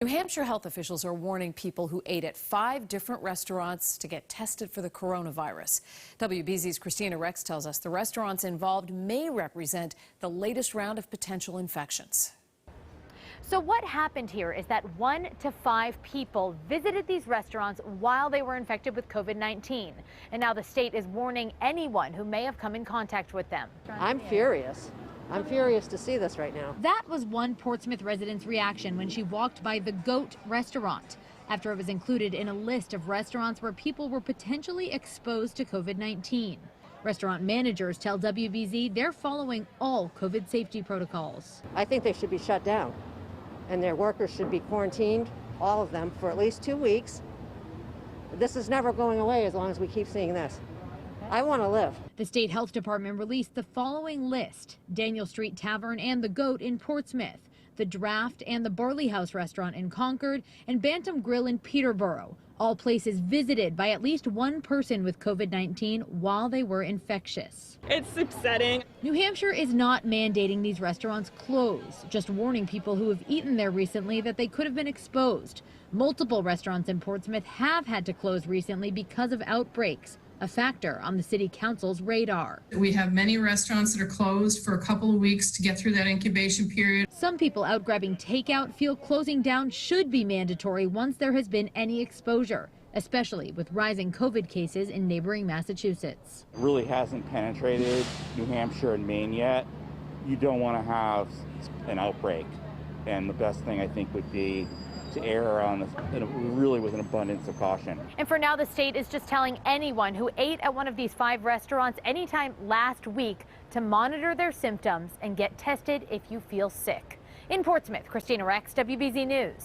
New Hampshire health officials are warning people who ate at 5 different restaurants to get tested for the coronavirus. WBZ's Kristina Rex tells us the restaurants involved may represent the latest round of potential infections. So what happened here is that 1 to 5 people visited these restaurants while they were infected with COVID-19. And now the state is warning anyone who may have come in contact with them. I'm furious. I'm furious to see this right now. That was one Portsmouth resident's reaction when she walked by the Goat restaurant after it was included in a list of restaurants where people were potentially exposed to COVID-19. Restaurant managers tell WBZ they're following all COVID safety protocols. I think they should be shut down and their workers should be quarantined, all of them, for at least 2 weeks. This is never going away as long as we keep seeing this. I want to live. The state health department released the following list: Daniel Street Tavern and the Goat in Portsmouth, the Draft and the Barley House restaurant in Concord, and Bantam Grill in Peterborough, all places visited by at least one person with COVID-19 while they were infectious. It's upsetting. New Hampshire is not mandating these restaurants close, just warning people who have eaten there recently that they could have been exposed. Multiple restaurants in Portsmouth have had to close recently because of outbreaks, a factor on the city council's radar. We have many restaurants that are closed for a couple of weeks to get through that incubation period. Some people out grabbing takeout feel closing down should be mandatory once there has been any exposure, especially with rising COVID cases in neighboring Massachusetts. It really hasn't penetrated New Hampshire and Maine yet. You don't want to have an outbreak, and the best thing I think would be to err on this, really with an abundance of caution. And for now, the state is just telling anyone who ate at one of these 5 restaurants anytime last week to monitor their symptoms and get tested if you feel sick. In Portsmouth, Kristina Rex, WBZ News.